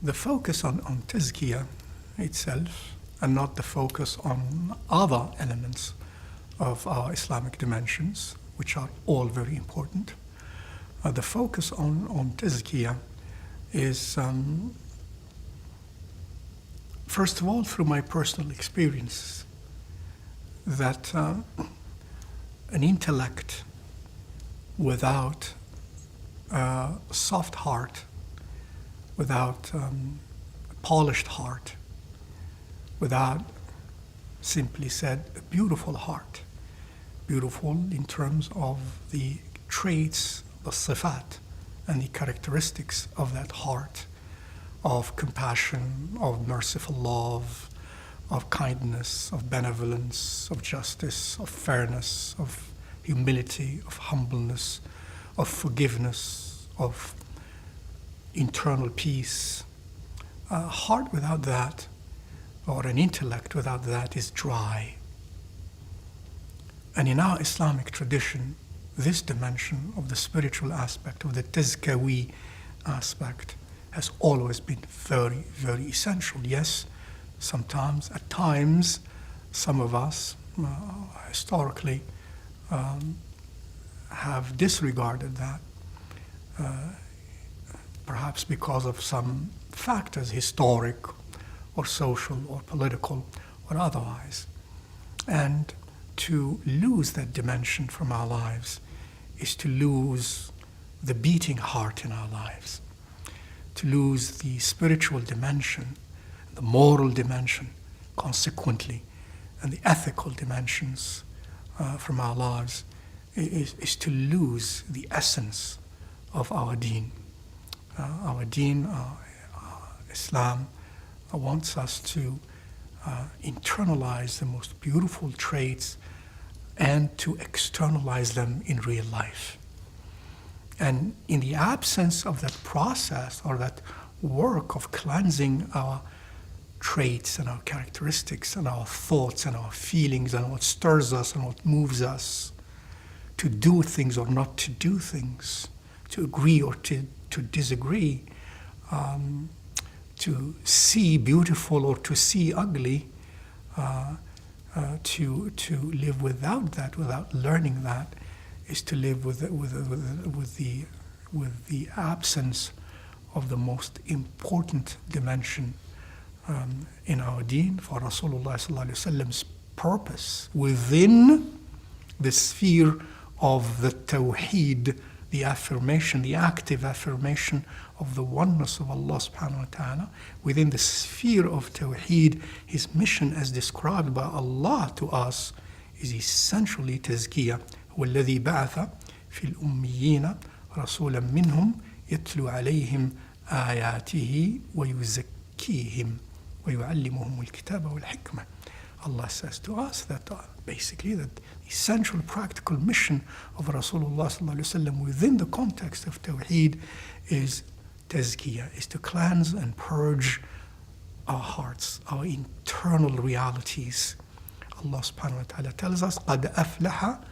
the focus on tazkiyah itself and not the focus on other elements of our Islamic dimensions, which are all very important. The focus on tazkiyah is, first of all, through my personal experience, that an intellect without a soft heart, without a polished heart, without, simply said, a beautiful heart, beautiful in terms of the traits, the sifat, and the characteristics of that heart, of compassion, of merciful love, of kindness, of benevolence, of justice, of fairness, of humility, of humbleness, of forgiveness, of internal peace. A heart without that, or an intellect without that, is dry. And in our Islamic tradition, this dimension of the spiritual aspect, of the tazkawi aspect, has always been very, very essential. Yes, sometimes, at times, some of us, historically, have disregarded that, perhaps because of some factors, historic or social or political or otherwise. And to lose that dimension from our lives is to lose the beating heart in our lives, to lose the spiritual dimension, the moral dimension, consequently, and the ethical dimensions from our lives is to lose the essence of our deen. Our deen, Islam, wants us to internalize the most beautiful traits and to externalize them in real life. And in the absence of that process or that work of cleansing our traits and our characteristics and our thoughts and our feelings and what stirs us and what moves us to do things or not to do things, to agree or to disagree, to see beautiful or to see ugly, to live without that, without learning that, is to live with the absence of the most important dimension in our deen. For Rasulullah sallallahu alaihi wasallam's purpose within the sphere of the tawheed, the affirmation, the active affirmation of the oneness of Allah subhanahu wa ta'ala, within the sphere of tawheed, his mission as described by Allah to us is essentially tazkiyah. وَالَّذِي بَعَثَ فِي الْأُمِّيِّينَ رَسُولًا مِّنْهُمْ يَتْلُو عَلَيْهِمْ آيَاتِهِ وَيُزَكِّيهِمْ وَيُعَلِّمُهُمُ الْكِتَابَ وَالْحِكْمَةَ. Allah says to us that basically that the essential practical mission of Rasulullah sallallahu alaihi wasallam within the context of Tawheed is tazkiyah, is to cleanse and purge our hearts, our internal realities. Allah subhanahu wa ta'ala tells us, قَدْ أَفْلَحَ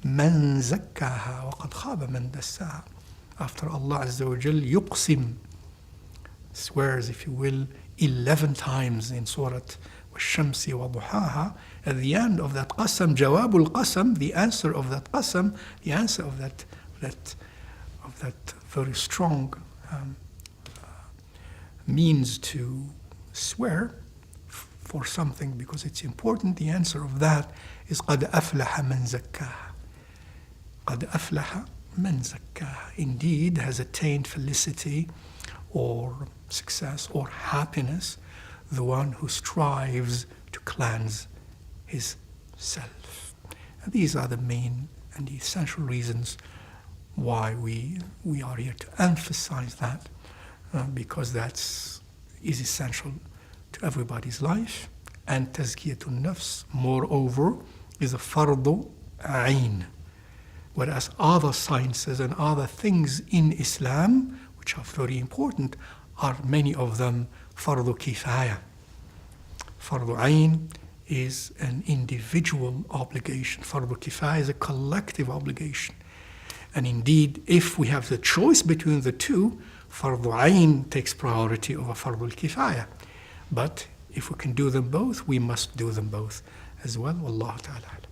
مَنْ زَكَّاهَا وَقَدْ خَابَ مَنْ دَسَّاهَا. After Allah Azza wa Jal yuqsim, swears, if you will, 11 times in Surah وَالشَّمْسِ وَضُحَاهَا, at the end of that qasam, jawabul qasam, the answer of that qasam, the answer of that very strong means to swear for something because it's important, the answer of that is قَدْ أَفْلَحَ مَنْ زَكَّاهَا. قَدْ أَفْلَحَ مَنْ زَكَّاهَا. Indeed has attained felicity or success or happiness the one who strives to cleanse his self. And these are the main and the essential reasons why we are here to emphasize that, because that is essential to everybody's life. And tazkiyatun nafs, moreover, is a fardu ayn. Whereas other sciences and other things in Islam, which are very important, are many of them fardu kifaya. Fardu ayn is an individual obligation. Fardu kifaya is a collective obligation. And indeed, if we have the choice between the two, Fardu Ain takes priority over Fardul Kifaya. But if we can do them both, we must do them both as well. Wallahu ta'ala.